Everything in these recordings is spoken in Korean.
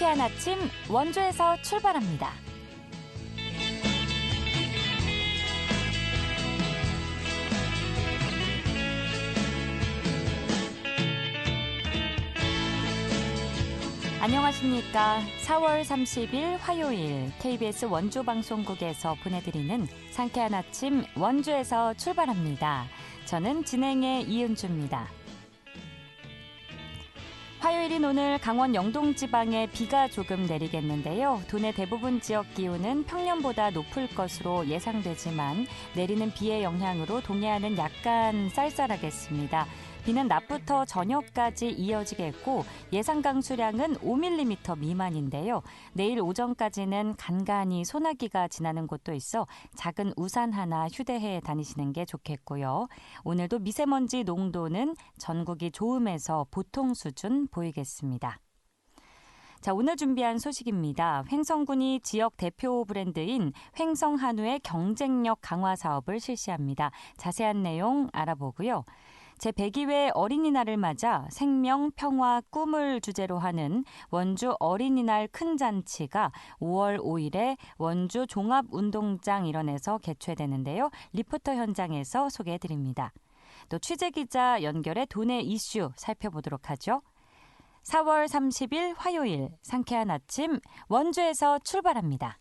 상쾌한 아침 원주에서 출발합니다. 안녕하십니까. 4월 30일 화요일 KBS 원주방송국에서 보내드리는 상쾌한 아침 원주에서 출발합니다. 저는 진행의 이은주입니다. 화요일인 오늘 강원 영동 지방에 비가 조금 내리겠는데요. 도내 대부분 지역 기온은 평년보다 높을 것으로 예상되지만 내리는 비의 영향으로 동해안은 약간 쌀쌀하겠습니다. 비는 낮부터 저녁까지 이어지겠고 예상 강수량은 5mm 미만인데요. 내일 오전까지는 간간히 소나기가 지나는 곳도 있어 작은 우산 하나 휴대해 다니시는 게 좋겠고요. 오늘도 미세먼지 농도는 전국이 좋음에서 보통 수준 보이겠습니다. 자, 오늘 준비한 소식입니다. 횡성군이 지역 대표 브랜드인 횡성한우의 경쟁력 강화 사업을 실시합니다. 자세한 내용 알아보고요. 제102회 어린이날을 맞아 생명, 평화, 꿈을 주제로 하는 원주 어린이날 큰 잔치가 5월 5일에 원주 종합운동장 일원에서 개최되는데요. 리포터 현장에서 소개해드립니다. 또 취재기자 연결해 도내 이슈 살펴보도록 하죠. 4월 30일 화요일 상쾌한 아침 원주에서 출발합니다.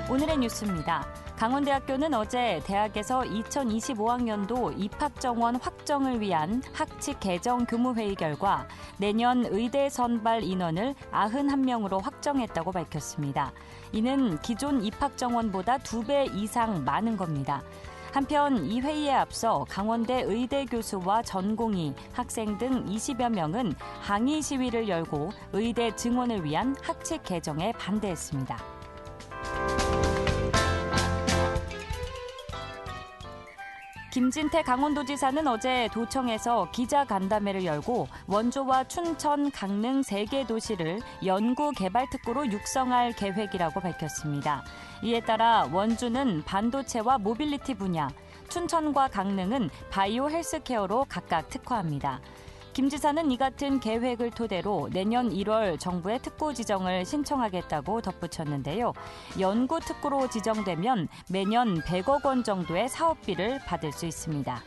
오늘의 뉴스입니다. 강원대학교는 어제 대학에서 2025학년도 입학정원 확정을 위한 학칙 개정 교무회의 결과 내년 의대 선발 인원을 91명으로 확정했다고 밝혔습니다. 이는 기존 입학정원보다 2배 이상 많은 겁니다. 한편 이 회의에 앞서 강원대 의대 교수와 전공의, 학생 등 20여 명은 항의 시위를 열고 의대 증원을 위한 학칙 개정에 반대했습니다. 김진태 강원도지사는 어제 도청에서 기자간담회를 열고 원주와 춘천, 강릉 3개 도시를 연구개발특구로 육성할 계획이라고 밝혔습니다. 이에 따라 원주는 반도체와 모빌리티 분야, 춘천과 강릉은 바이오 헬스케어로 각각 특화합니다. 김 지사는 이 같은 계획을 토대로 내년 1월 정부에 특구 지정을 신청하겠다고 덧붙였는데요. 연구 특구로 지정되면 매년 100억 원 정도의 사업비를 받을 수 있습니다.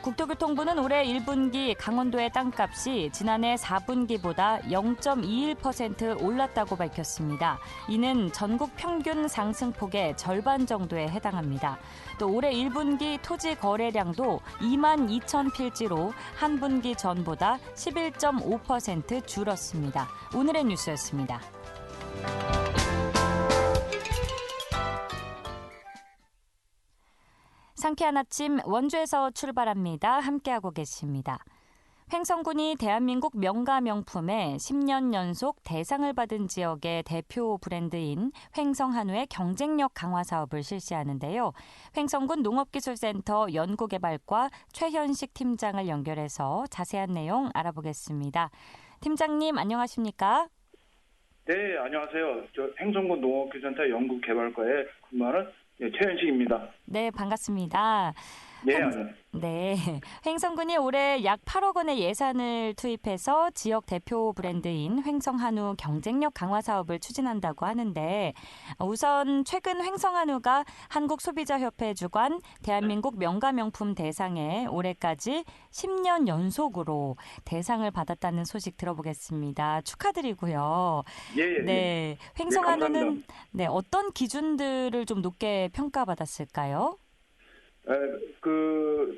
국토교통부는 올해 1분기 강원도의 땅값이 지난해 4분기보다 0.21% 올랐다고 밝혔습니다. 이는 전국 평균 상승폭의 절반 정도에 해당합니다. 또 올해 1분기 토지 거래량도 2만 2천 필지로 한 분기 전보다 11.5% 줄었습니다. 오늘의 뉴스였습니다. 상쾌한 아침 원주에서 출발합니다. 함께하고 계십니다. 횡성군이 대한민국 명가 명품에 10년 연속 대상을 받은 지역의 대표 브랜드인 횡성한우의 경쟁력 강화 사업을 실시하는데요. 횡성군 농업기술센터 연구개발과 최현식 팀장을 연결해서 자세한 내용 알아보겠습니다. 팀장님 안녕하십니까? 네, 안녕하세요. 저 횡성군 농업기술센터 연구개발과에 근무하는 최현식입니다. 네, 반갑습니다. 네, 횡성군이 올해 약 8억 원의 예산을 투입해서 지역 대표 브랜드인 횡성한우 경쟁력 강화 사업을 추진한다고 하는데 우선 최근 횡성한우가 한국소비자협회 주관 대한민국 명가명품 대상에 올해까지 10년 연속으로 대상을 받았다는 소식 들어보겠습니다. 축하드리고요. 네, 횡성한우는 어떤 기준들을 좀 높게 평가받았을까요?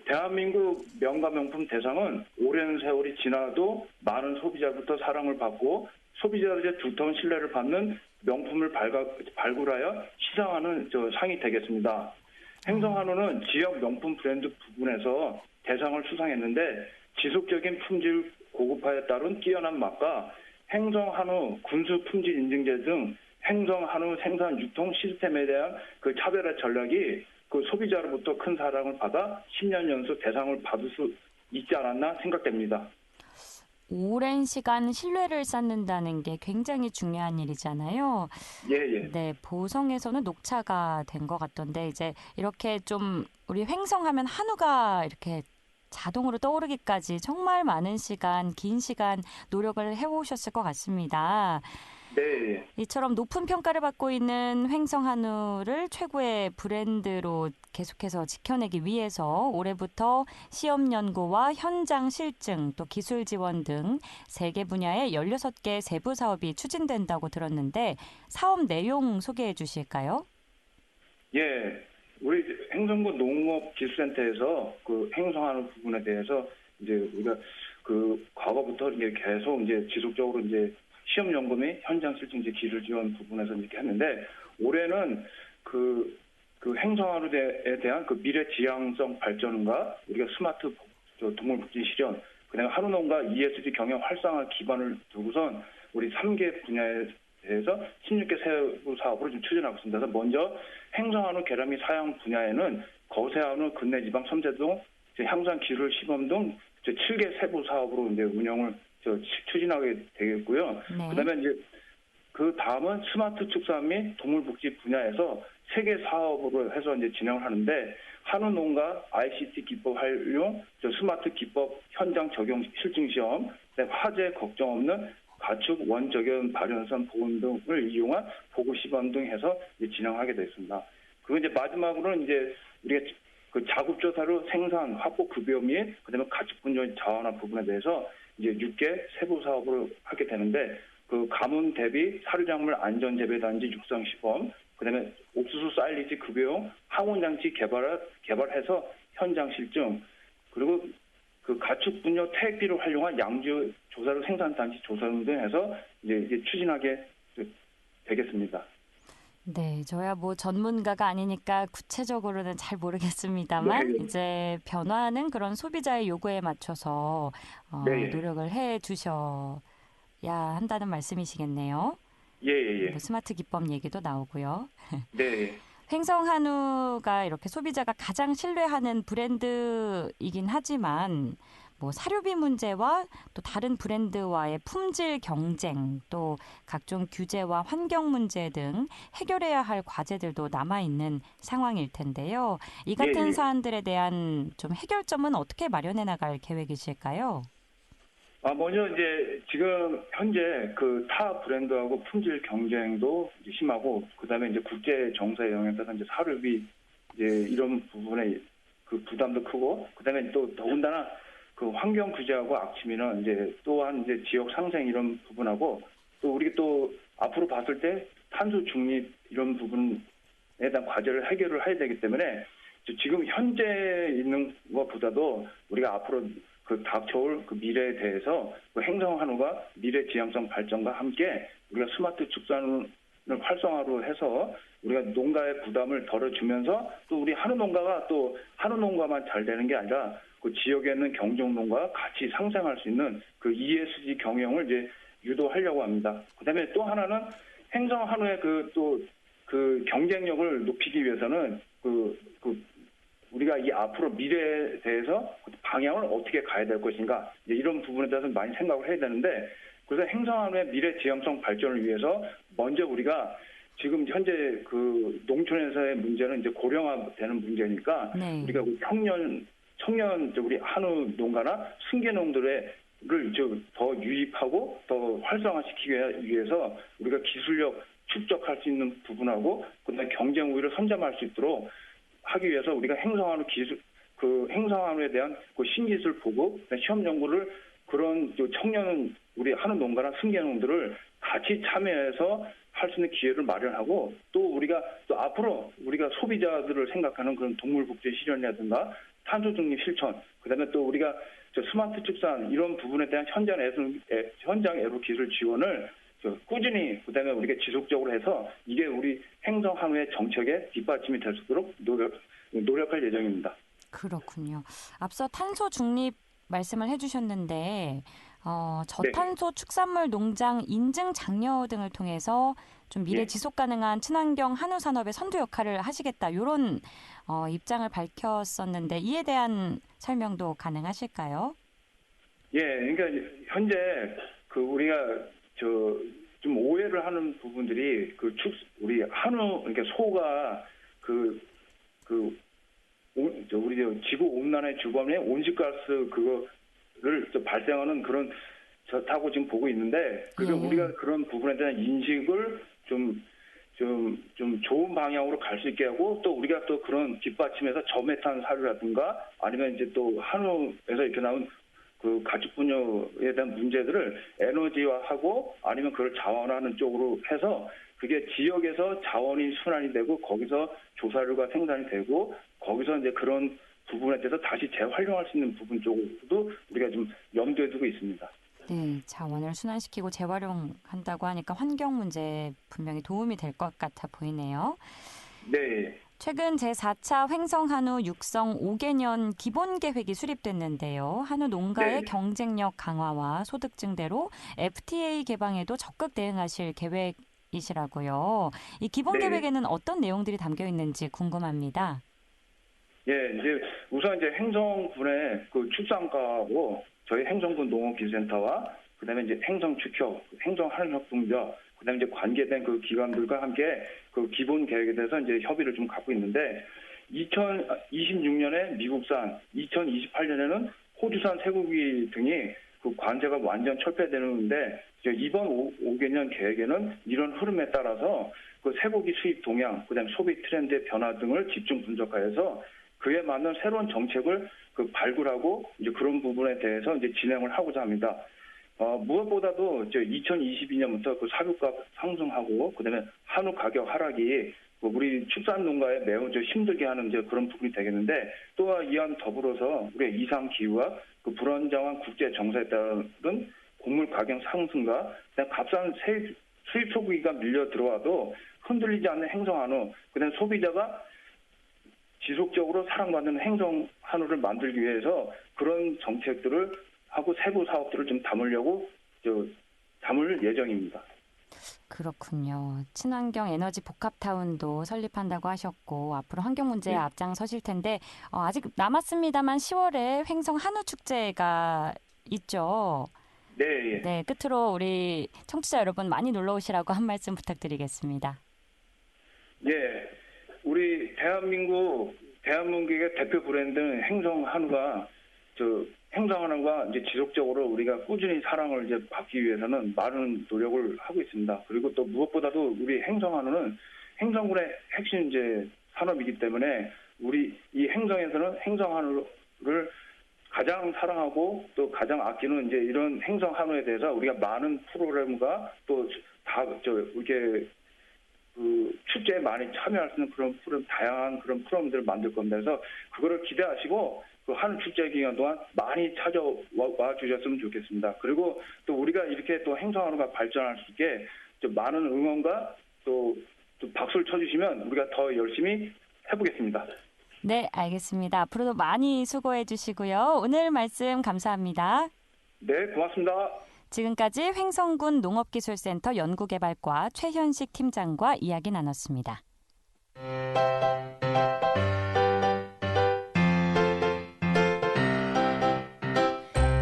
대한민국 명가명품 대상은 오랜 세월이 지나도 많은 소비자부터 사랑을 받고 소비자들의 두터운 신뢰를 받는 명품을 발굴하여 시장하는 상이 되겠습니다. 횡성한우는 지역 명품 브랜드 부분에서 대상을 수상했는데 지속적인 품질 고급화에 따른 뛰어난 맛과 횡성한우 군수 품질 인증제 등 횡성한우 생산 유통 시스템에 대한 차별화 전략이 소비자로부터 큰 사랑을 받아 10년 연속 대상을 받을 수 있지 않았나 생각됩니다. 오랜 시간 신뢰를 쌓는다는 게 굉장히 중요한 일이잖아요. 예, 예. 네, 보성에서는 녹차가 된 것 같던데 이제 이렇게 좀 우리 횡성하면 한우가 이렇게 자동으로 떠오르기까지 정말 많은 시간, 긴 시간 노력을 해오셨을 것 같습니다. 네, 예. 이처럼 높은 평가를 받고 있는 횡성 한우를 최고의 브랜드로 계속해서 지켜내기 위해서 올해부터 시험 연구와 현장 실증, 또 기술 지원 등 3개 분야의 16개 세부 사업이 추진된다고 들었는데 사업 내용 소개해 주실까요? 예. 우리 행성구 농업기술센터에서 그 행성하는 부분에 대해서 이제 우리가 그 과거부터 이제 계속 이제 지속적으로 이제 시험 연구 및 현장 실증 이제 기술 지원 부분에서 이렇게 했는데 올해는 그 행성하루에 대한 그 미래 지향성 발전과 우리가 스마트 동물 복지 실현, 그다음에 한우농가 ESG 경영 활성화 기반을 두고선 우리 3개 분야에 대해서 16개 세부 사업으로 좀 추진하고 있습니다. 그래서 먼저 행성한우 계란미 사양 분야에는 거세한우 근내지방 섬세동 향상 기술 시범 등 7개 세부 사업으로 이제 운영을 추진하게 되겠고요. 네. 그다음에 이제 그 다음은 스마트 축산 및 동물복지 분야에서 3개 사업으로 해서 이제 진행을 하는데 한우 농가 ICT 기법 활용, 스마트 기법 현장 적용 실증 시험, 화재 걱정 없는 가축 원적연 발연산 보온 등을 이용한 보고 시범 등 해서 이제 진행하게 됐습니다. 그리고 이제 마지막으로는 이제 우리가 그 자급조사로 생산 확보 급여 및 그다음에 가축 분뇨 자원화 부분에 대해서 이제 6개 세부 사업으로 하게 되는데 그 가문 대비 사료작물 안전 재배 단지 육성 시범, 그다음에 옥수수 사일리지 급여용 항원 장치 개발해서 현장 실증, 그리고 그 가축 분뇨 퇴액비를 활용한 양주 조사로 생산 단지 조사 등 해서 이제 추진하게 되겠습니다. 네, 저야 뭐 전문가가 아니니까 구체적으로는 잘 모르겠습니다만 네. 이제 변화하는 그런 소비자의 요구에 맞춰서 네. 노력을 해 주셔야 한다는 말씀이시겠네요. 예, 예, 예. 뭐 스마트 기법 얘기도 나오고요. 네. 횡성 한우가 이렇게 소비자가 가장 신뢰하는 브랜드이긴 하지만 뭐 사료비 문제와 또 다른 브랜드와의 품질 경쟁, 또 각종 규제와 환경 문제 등 해결해야 할 과제들도 남아 있는 상황일 텐데요. 이 같은 예, 예. 사안들에 대한 좀 해결점은 어떻게 마련해 나갈 계획이실까요? 먼저 이제 지금 현재 그 타 브랜드하고 품질 경쟁도 이제 심하고, 그다음에 이제 국제 정세에 영향 따라 이제 사료비 이제 이런 부분에 그 부담도 크고, 그다음에 또 더군다나 그 환경 규제하고 악취미는 이제 또한 이제 지역 상생 이런 부분하고, 또 우리 또 앞으로 봤을 때 탄소 중립 이런 부분에 대한 과제를 해결을 해야 되기 때문에 지금 현재 있는 것보다도 우리가 앞으로 그 닥쳐올 그 미래에 대해서 그 행성 한우가 미래 지향성 발전과 함께 우리가 스마트 축산을 활성화로 해서 우리가 농가의 부담을 덜어주면서 또 우리 한우 농가가 또 한우 농가만 잘 되는 게 아니라 그 지역에 있는 경종 농가가 같이 상생할 수 있는 그 ESG 경영을 이제 유도하려고 합니다. 그다음에 또 하나는 행성 한우의 그 경쟁력을 높이기 위해서는 우리가 이 앞으로 미래에 대해서 방향을 어떻게 가야 될 것인가, 이제 이런 부분에 대해서 많이 생각을 해야 되는데, 그래서 행성한우의 미래 지향성 발전을 위해서 먼저 우리가 지금 현재 그 농촌에서의 문제는 이제 고령화되는 문제니까 네. 우리가 청년 우리 한우 농가나 승계농들을 더 유입하고 더 활성화시키기 위해서 우리가 기술력 축적할 수 있는 부분하고 그다음에 경쟁 우위를 선점할 수 있도록 하기 위해서 우리가 행성한우 기술, 그 행성한우에 대한 그 신기술 보급, 시험 연구를 그런 청년 우리 한우 농가나 승계농들을 같이 참여해서 할 수 있는 기회를 마련하고, 또 우리가 또 앞으로 우리가 소비자들을 생각하는 그런 동물 복지 실현이라든가 탄소 중립 실천, 그다음에 또 우리가 스마트 축산 이런 부분에 대한 현장 애로 기술 지원을 꾸준히 그다음에 우리가 지속적으로 해서 이게 우리 행성 한우의 정책의 뒷받침이 될 수 있도록 노력할 예정입니다. 그렇군요. 앞서 탄소 중립 말씀을 해주셨는데 저탄소 축산물 농장 인증 장려 등을 통해서 좀 미래 예. 지속 가능한 친환경 한우 산업의 선두 역할을 하시겠다 이런 입장을 밝혔었는데 이에 대한 설명도 가능하실까요? 예, 그러니까 현재 그 우리가 저 좀 오해를 하는 부분들이 우리 한우 그러니까 소가 우리 지구 온난화의 주범의 온실가스 그거를 발생하는 그런 좋다고 지금 보고 있는데 우리가 그런 부분에 대한 인식을 좀 좋은 방향으로 갈 수 있게 하고 또 우리가 또 그런 뒷받침해서 저메탄 사료라든가 아니면 이제 또 한우에서 이렇게 나온 그 가축 분뇨에 대한 문제들을 에너지화하고 아니면 그걸 자원화하는 쪽으로 해서 그게 지역에서 자원이 순환이 되고 거기서 조사료가 생산이 되고 거기서 이제 그런 부분에 대해서 다시 재활용할 수 있는 부분 쪽으로도 우리가 좀 염두에 두고 있습니다. 네, 자원을 순환시키고 재활용한다고 하니까 환경 문제에 분명히 도움이 될 것 같아 보이네요. 네. 최근 제4차 횡성한우 육성 5개년 기본계획이 수립됐는데요. 한우 농가의 네. 경쟁력 강화와 소득 증대로 FTA 개방에도 적극 대응하실 계획이시라고요. 이 기본계획에는 어떤 내용들이 담겨 있는지 궁금합니다. 예, 이제 우선 이제 행정군의 그 축산과하고 저희 행정군 농업기술센터와 그다음에 이제 행정축협, 행정한우협동조, 그다음에 이제 관계된 그 기관들과 함께 그 기본 계획에 대해서 이제 협의를 좀 갖고 있는데 2026년에 미국산, 2028년에는 호주산 쇠고기 등이 그 관세가 완전 철폐되는데 이번 5개년 계획에는 이런 흐름에 따라서 그 쇠고기 수입 동향, 그다음에 소비 트렌드의 변화 등을 집중 분석하여서 그에 맞는 새로운 정책을 그 발굴하고 이제 그런 부분에 대해서 이제 진행을 하고자 합니다. 무엇보다도 2022년부터 그 사료값 상승하고 그다음에 한우 가격 하락이 우리 축산 농가에 매우 힘들게 하는 이제 그런 부분이 되겠는데 또한 이와 더불어서 우리 이상 기후와 그 불안정한 국제 정세에 따른 곡물 가격 상승과 그다음 값싼 수입 소고기가 밀려 들어와도 흔들리지 않는 행성 한우, 그다음 소비자가 지속적으로 사랑받는 행성 한우를 만들기 위해서 그런 정책들을 하고 세부 사업들을 좀 담을 예정입니다. 그렇군요. 친환경 에너지 복합타운도 설립한다고 하셨고 앞으로 환경 문제에 앞장서실 텐데 아직 남았습니다만 10월에 횡성 한우 축제가 있죠. 네. 네, 끝으로 우리 청취자 여러분 많이 놀러 오시라고 한 말씀 부탁드리겠습니다. 예, 우리 대한민국의 대표 브랜드는 행성 한우가 행성 한우가 이제 지속적으로 우리가 꾸준히 사랑을 이제 받기 위해서는 많은 노력을 하고 있습니다. 그리고 또 무엇보다도 우리 행성 한우는 행성군의 핵심 이제 산업이기 때문에 우리 이 행성에서는 행성 한우를 가장 사랑하고 또 가장 아끼는 이제 이런 행성 한우에 대해서 우리가 많은 프로그램과 또 이렇게 그 축제에 많이 참여할 수 있는 그런 다양한 그런 프로그램들을 만들 겁니다. 그래서 그거를 기대하시고 그 한우 축제 기간 동안 많이 찾아와 주셨으면 좋겠습니다. 그리고 또 우리가 이렇게 또 행성 한우가 발전할 수 있게 좀 많은 응원과 또 박수를 쳐주시면 우리가 더 열심히 해보겠습니다. 네, 알겠습니다. 앞으로도 많이 수고해 주시고요. 오늘 말씀 감사합니다. 네, 고맙습니다. 지금까지 횡성군 농업기술센터 연구개발과 최현식 팀장과 이야기 나눴습니다.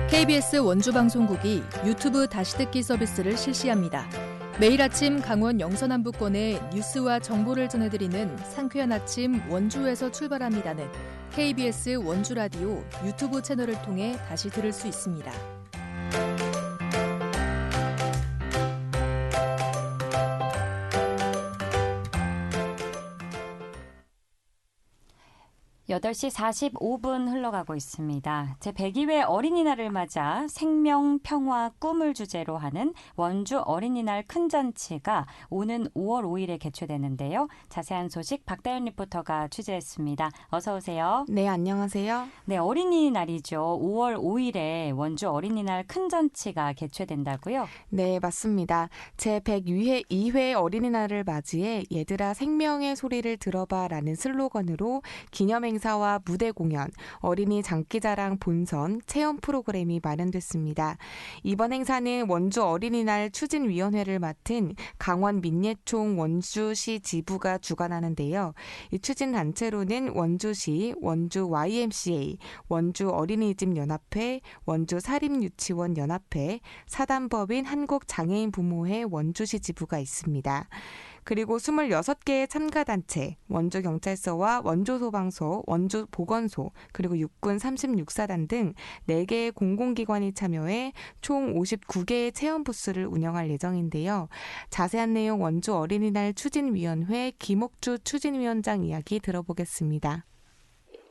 KBS 원주방송국이 유튜브 다시 듣기 서비스를 실시합니다. 매일 아침 강원 영서남부권의 뉴스와 정보를 전해드리는 상쾌한 아침 원주에서 출발합니다는 KBS 원주라디오 유튜브 채널을 통해 다시 들을 수 있습니다. 8시 45분 흘러가고 있습니다. 제102회 어린이날을 맞아 생명, 평화, 꿈을 주제로 하는 원주 어린이날 큰잔치가 오는 5월 5일에 개최되는데요. 자세한 소식 박다연 리포터가 취재했습니다. 어서 오세요. 네, 안녕하세요. 네, 어린이날이죠. 5월 5일에 원주 어린이날 큰잔치가 개최된다고요? 네, 맞습니다. 제102회 어린이날을 맞이해 얘들아 생명의 소리를 들어봐라는 슬로건으로 기념행사 행사와 무대 공연, 어린이 장기자랑 본선, 체험 프로그램이 마련됐습니다. 이번 행사는 원주 어린이날 추진위원회를 맡은 강원 민예총 원주시 지부가 주관하는데요. 이 추진단체로는 원주시, 원주 YMCA, 원주 어린이집 연합회, 원주 사립유치원 연합회, 사단법인 한국장애인 부모회 원주시 지부가 있습니다. 그리고 26개의 참가단체, 원주경찰서와 원주소방서, 원주보건소, 그리고 육군 36사단 등 4개의 공공기관이 참여해 총 59개의 체험부스를 운영할 예정인데요. 자세한 내용 원주 어린이날 추진위원회 김옥주 추진위원장 이야기 들어보겠습니다.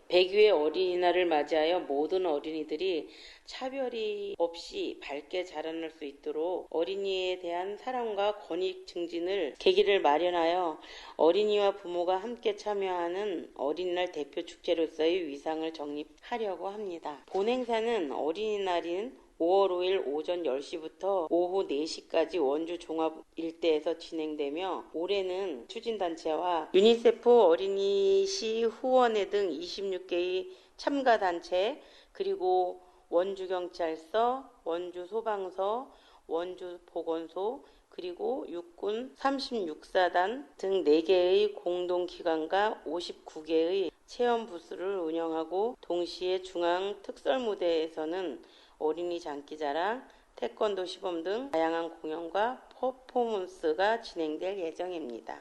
100위의 어린이날을 맞이하여 모든 어린이들이 차별이 없이 밝게 자라날 수 있도록 어린이에 대한 사랑과 권익 증진을 계기를 마련하여 어린이와 부모가 함께 참여하는 어린이날 대표 축제로서의 위상을 정립하려고 합니다. 본 행사는 어린이날인 5월 5일 오전 10시부터 오후 4시까지 원주 종합 일대에서 진행되며 올해는 추진단체와 유니세프 어린이시 후원회 등 26개의 참가단체 그리고 원주경찰서, 원주소방서, 원주보건소 그리고 육군 36사단 등 4개의 공동기관과 59개의 체험부스를 운영하고 동시에 중앙 특설무대에서는 어린이 장기자랑, 태권도 시범 등 다양한 공연과 퍼포먼스가 진행될 예정입니다.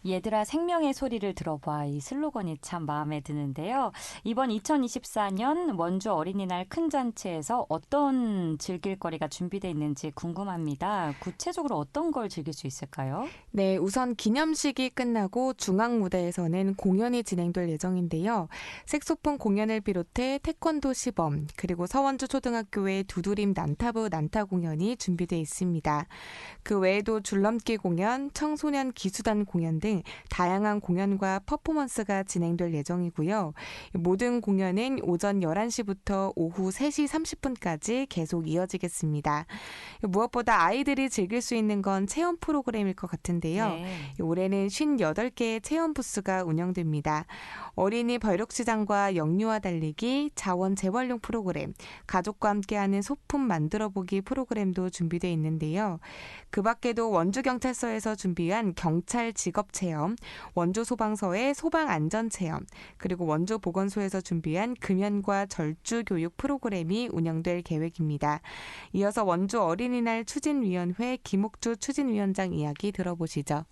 얘들아 생명의 소리를 들어봐. 이 슬로건이 참 마음에 드는데요. 이번 2024년 원주 어린이날 큰 잔치에서 어떤 즐길거리가 준비되어 있는지 궁금합니다. 구체적으로 어떤 걸 즐길 수 있을까요? 네, 우선 기념식이 끝나고 중앙무대에서는 공연이 진행될 예정인데요. 색소폰 공연을 비롯해 태권도 시범, 그리고 서원주 초등학교의 두드림 난타부 난타 공연이 준비되어 있습니다. 그 외에도 줄넘기 공연, 청소년 기수단 공연 등 다양한 공연과 퍼포먼스가 진행될 예정이고요. 모든 공연은 오전 11시부터 오후 3시 30분까지 계속 이어지겠습니다. 무엇보다 아이들이 즐길 수 있는 건 체험 프로그램일 것 같은데요. 네. 올해는 58개의 체험 부스가 운영됩니다. 어린이 벌육시장과 영유아 달리기, 자원 재활용 프로그램, 가족과 함께하는 소품 만들어보기 프로그램도 준비되어 있는데요. 그 밖에도 원주경찰서에서 준비한 경찰 직업체험, 원주소방서의 소방안전체험, 그리고 원주보건소에서 준비한 금연과 절주교육 프로그램이 운영될 계획입니다. 이어서 원주 어린이날 추진위원회 김옥주 추진위원장 이야기 들어보시죠.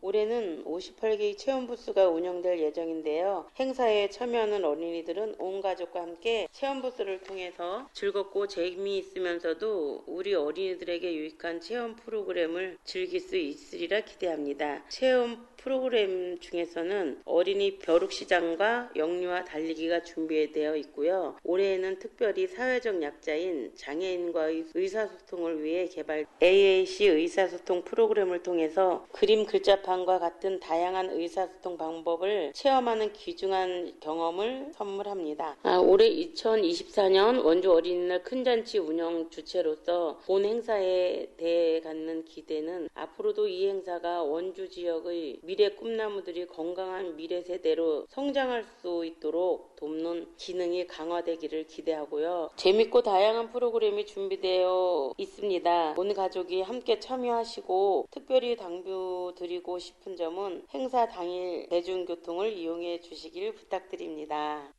올해는 58개의 체험부스가 운영될 예정인데요. 행사에 참여하는 어린이들은 온 가족과 함께 체험부스를 통해서 즐겁고 재미있으면서도 우리 어린이들에게 유익한 체험 프로그램을 즐길 수 있으리라 기대합니다. 체험 프로그램 중에서는 어린이 벼룩시장과 영유아 달리기가 준비되어 있고요. 올해에는 특별히 사회적 약자인 장애인과의 의사소통을 위해 개발 AAC 의사소통 프로그램을 통해서 그림 글자판과 같은 다양한 의사소통 방법을 체험하는 귀중한 경험을 선물합니다. 올해 2024년 원주 어린이날 큰잔치 운영 주체로서 본 행사에 대해 갖는 기대는 앞으로도 이 행사가 원주 지역의 미래 꿈나무들이 건강한 미래 세대로 성장할 수 있도록 돕는 기능이 강화되기를 기대하고요. 재밌고 다양한 프로그램이 준비되어 있습니다. 온 가족이 함께 참여하시고 특별히 당부드리고 싶은 점은 행사 당일 대중교통을 이용해 주시길 부탁드립니다.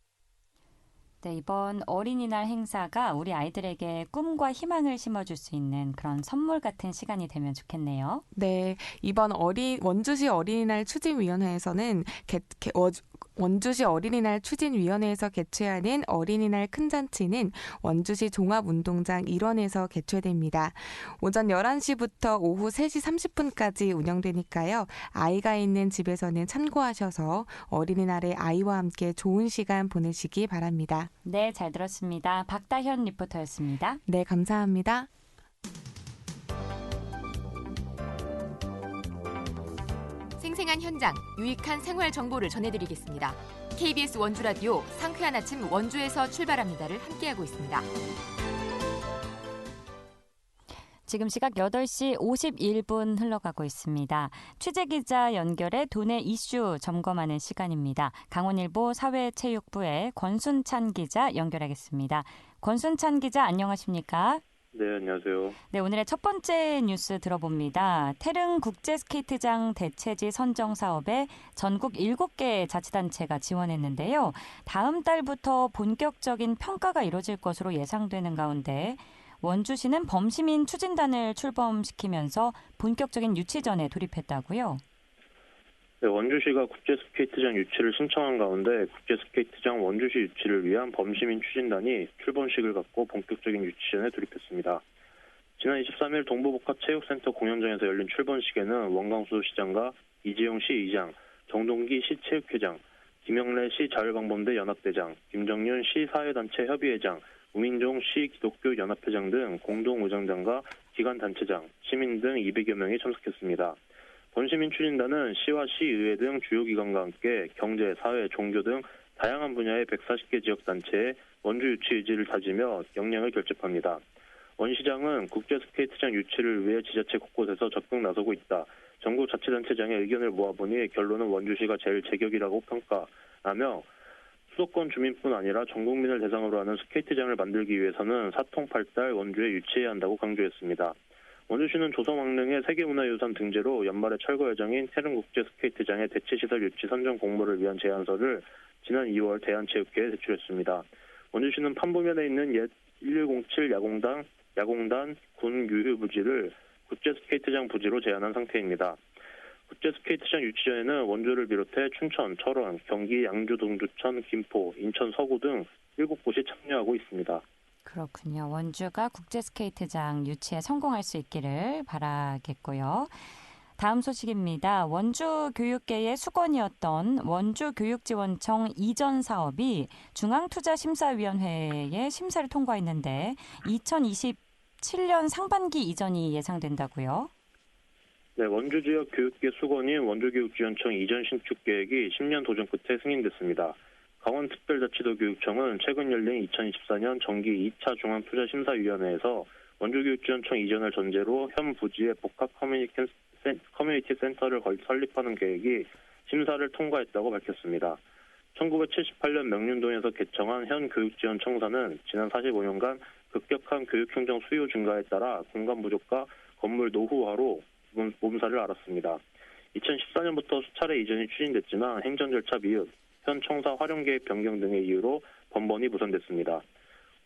네, 이번 어린이날 행사가 우리 아이들에게 꿈과 희망을 심어줄 수 있는 그런 선물 같은 시간이 되면 좋겠네요. 네, 이번 원주시 어린이날 추진위원회에서는 원주시 어린이날 추진위원회에서 개최하는 어린이날 큰잔치는 원주시 종합운동장 일원에서 개최됩니다. 오전 11시부터 오후 3시 30분까지 운영되니까요. 아이가 있는 집에서는 참고하셔서 어린이날에 아이와 함께 좋은 시간 보내시기 바랍니다. 네, 잘 들었습니다. 박다현 리포터였습니다. 네, 감사합니다. 생생한 현장, 유익한 생활 정보를 전해드리겠습니다. KBS 원주라디오 상쾌한 아침 원주에서 출발합니다를 함께하고 있습니다. 지금 시각 8시 51분 흘러가고 있습니다. 취재기자 연결해 도내 이슈 점검하는 시간입니다. 강원일보 사회체육부의 권순찬 기자 연결하겠습니다. 권순찬 기자 안녕하십니까? 네, 안녕하세요. 네, 오늘의 첫 번째 뉴스 들어봅니다. 태릉 국제스케이트장 대체지 선정 사업에 전국 7개 자치단체가 지원했는데요. 다음 달부터 본격적인 평가가 이뤄질 것으로 예상되는 가운데 원주시는 범시민 추진단을 출범시키면서 본격적인 유치전에 돌입했다고요? 네, 원주시가 국제스케이트장 유치를 신청한 가운데 국제스케이트장 원주시 유치를 위한 범시민 추진단이 출범식을 갖고 본격적인 유치전에 돌입했습니다. 지난 23일 동부복합체육센터 공연장에서 열린 출범식에는 원광수 시장과 이재용 시의장, 정동기 시체육회장, 김영래 시자율방범대 연합대장, 김정윤 시사회단체 협의회장, 우민종 시기독교연합회장 등 공동의장단과 기관단체장, 시민 등 200여 명이 참석했습니다. 범시민 추진단은 시와 시의회 등 주요 기관과 함께 경제, 사회, 종교 등 다양한 분야의 140개 지역단체에 원주 유치 의지를 다지며 역량을 결집합니다. 원 시장은 국제스케이트장 유치를 위해 지자체 곳곳에서 적극 나서고 있다. 전국 자치단체장의 의견을 모아보니 결론은 원주시가 제일 제격이라고 평가하며 수도권 주민뿐 아니라 전 국민을 대상으로 하는 스케이트장을 만들기 위해서는 사통팔달 원주에 유치해야 한다고 강조했습니다. 원주시는 조선왕릉의 세계문화유산 등재로 연말에 철거 예정인 태릉국제스케이트장의 대체시설 유치 선정 공모를 위한 제안서를 지난 2월 대한체육회에 제출했습니다. 원주시는 판부면에 있는 옛 1107 야공단 군유휴부지를 국제스케이트장 부지로 제안한 상태입니다. 국제스케이트장 유치전에는 원주를 비롯해 춘천, 철원, 경기, 양주, 동두천, 김포, 인천, 서구 등 7곳이 참여하고 있습니다. 그렇군요. 원주가 국제스케이트장 유치에 성공할 수 있기를 바라겠고요. 다음 소식입니다. 원주 교육계의 수건이었던 원주교육지원청 이전 사업이 중앙투자심사위원회의 심사를 통과했는데 2027년 상반기 이전이 예상된다고요? 네, 원주 지역 교육계 수건인 원주교육지원청 이전 신축 계획이 10년 도전 끝에 승인됐습니다. 강원특별자치도 교육청은 최근 열린 2024년 정기 2차 중앙투자심사위원회에서 원주교육지원청 이전을 전제로 현 부지에 복합 커뮤니티 센터를 설립하는 계획이 심사를 통과했다고 밝혔습니다. 1978년 명륜동에서 개청한 현 교육지원청사는 지난 45년간 급격한 교육행정 수요 증가에 따라 공간 부족과 건물 노후화로 몸살을 앓았습니다. 2014년부터 수차례 이전이 추진됐지만 행정 절차 미흡, 현 청사 활용 계획 변경 등의 이유로 번번이 무산됐습니다.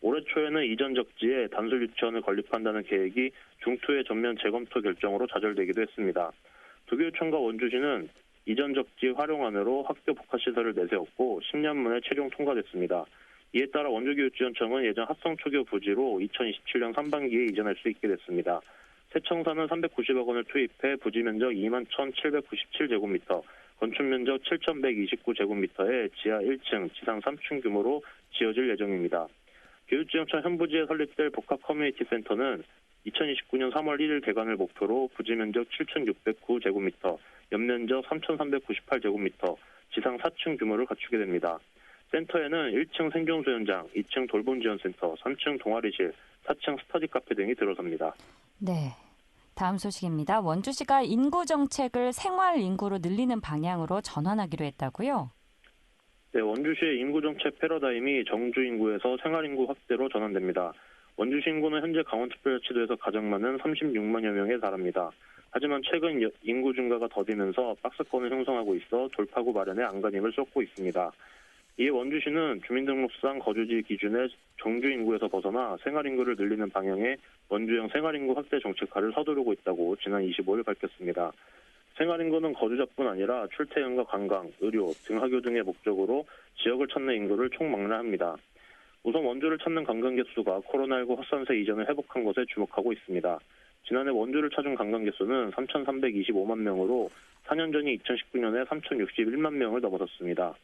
올해 초에는 이전 적지에 단술 유치원을 건립한다는 계획이 중투의 전면 재검토 결정으로 좌절되기도 했습니다. 도교육청과 원주시는 이전 적지 활용안으로 학교 복합시설을 내세웠고 10년 만에 최종 통과됐습니다. 이에 따라 원주교육지원청은 예전 합성초교 부지로 2027년 상반기에 이전할 수 있게 됐습니다. 새 청사는 390억 원을 투입해 부지 면적 21,797제곱미터, 건축 면적 7,129제곱미터의 지하 1층, 지상 3층 규모로 지어질 예정입니다. 교육지원청 현 부지에 설립될 복합 커뮤니티 센터는 2029년 3월 1일 개관을 목표로 부지 면적 7,609제곱미터, 연면적 3,398제곱미터, 지상 4층 규모를 갖추게 됩니다. 센터에는 1층 생존수영장, 2층 돌봄지원센터, 3층 동아리실, 4층 스터디 카페 등이 들어섭니다. 네. 다음 소식입니다. 원주시가 인구 정책을 생활 인구로 늘리는 방향으로 전환하기로 했다고요? 네, 원주시의 인구 정책 패러다임이 정주 인구에서 생활 인구 확대로 전환됩니다. 원주시 인구는 현재 강원특별자치도에서 가장 많은 36만여 명에 달합니다. 하지만 최근 인구 증가가 더디면서 박스권을 형성하고 있어 돌파구 마련에 안간힘을 쏟고 있습니다. 이에 원주시는 주민등록상 거주지 기준의 정주 인구에서 벗어나 생활 인구를 늘리는 방향의 원주형 생활 인구 확대 정책화를 서두르고 있다고 지난 25일 밝혔습니다. 생활 인구는 거주자뿐 아니라 출퇴근과 관광, 의료, 등하교 등의 목적으로 지역을 찾는 인구를 총망라합니다. 우선 원주를 찾는 관광객 수가 코로나19 확산세 이전을 회복한 것에 주목하고 있습니다. 지난해 원주를 찾은 관광객 수는 3,325만 명으로 4년 전인 2019년에 3,061만 명을 넘어섰습니다.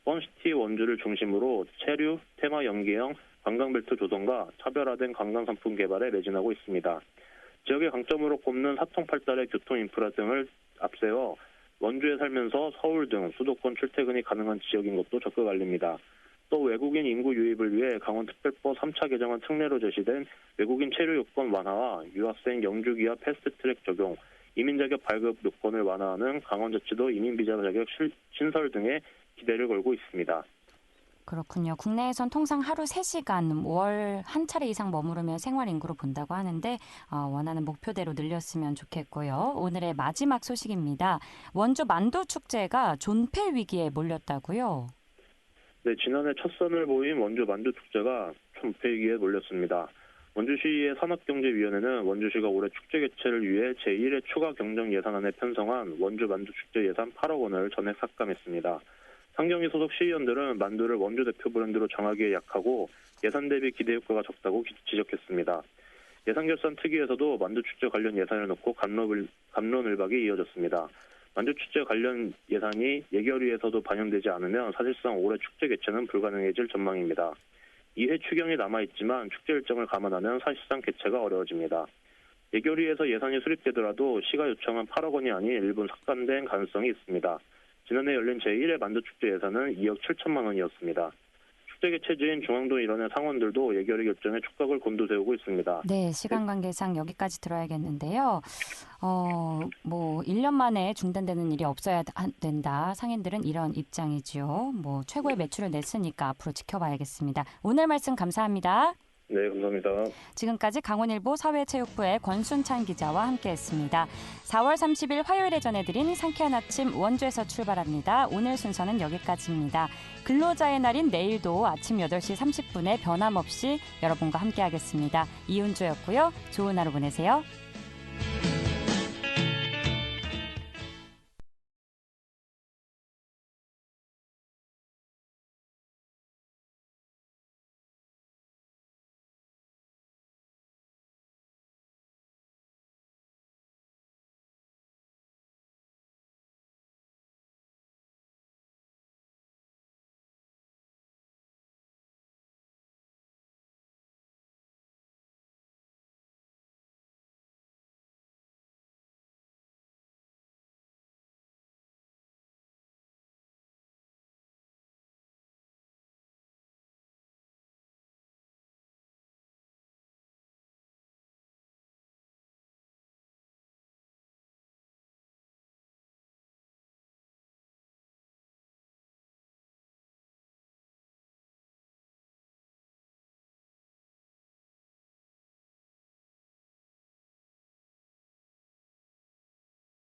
펀시티 원주를 중심으로 체류, 테마 연계형 관광벨트 조성과 차별화된 관광상품 개발에 매진하고 있습니다. 지역의 강점으로 꼽는 사통팔달의 교통 인프라 등을 앞세워 원주에 살면서 서울 등 수도권 출퇴근이 가능한 지역인 것도 적극 알립니다. 또 외국인 인구 유입을 위해 강원특별법 3차 개정안 특례로 제시된 외국인 체류 요건 완화와 유학생 영주 기합 패스트트랙 적용, 이민 자격 발급 요건을 완화하는 강원자치도 이민 비자 자격 신설 등에 기대를 걸고 있습니다. 그렇군요. 국내에선 통상 하루 3시간, 월 한 차례 이상 머무르며 생활 인구로 본다고 하는데 원하는 목표대로 늘렸으면 좋겠고요. 오늘의 마지막 소식입니다. 원주 만두축제가 존폐 위기에 몰렸다고요? 네, 지난해 첫 선을 보인 원주 만두축제가 존폐 위기에 몰렸습니다. 원주시의 산업경제위원회는 원주시가 올해 축제 개최를 위해 제1회 추가 경정 예산안에 편성한 원주 만두축제 예산 8억 원을 전액 삭감했습니다. 상경위 소속 시의원들은 만두를 원주 대표 브랜드로 정하기에 약하고 예산 대비 기대 효과가 적다고 지적했습니다. 예산결산특위에서도 만두축제 관련 예산을 넣고 갑론을박이 이어졌습니다. 만두축제 관련 예산이 예결위에서도 반영되지 않으면 사실상 올해 축제 개최는 불가능해질 전망입니다. 2회 추경이 남아있지만 축제 일정을 감안하면 사실상 개최가 어려워집니다. 예결위에서 예산이 수립되더라도 시가 요청한 8억 원이 아닌 일부 삭감된 가능성이 있습니다. 지난해 열린 제1회 만두축제 예산은 2억 7천만 원이었습니다. 축제 개최지인 중앙동 일원의 상원들도 예결위 결정에 촉각을 곤두세우고 있습니다. 네, 시간 관계상 여기까지 들어야겠는데요. 1년 만에 중단되는 일이 없어야 된다. 상인들은 이런 입장이지요. 최고의 매출을 냈으니까 앞으로 지켜봐야겠습니다. 오늘 말씀 감사합니다. 네, 감사합니다. 지금까지 강원일보 사회체육부의 권순찬 기자와 함께했습니다. 4월 30일 화요일에 전해드린 상쾌한 아침 원주에서 출발합니다. 오늘 순서는 여기까지입니다. 근로자의 날인 내일도 아침 8시 30분에 변함없이 여러분과 함께하겠습니다. 이은주였고요. 좋은 하루 보내세요.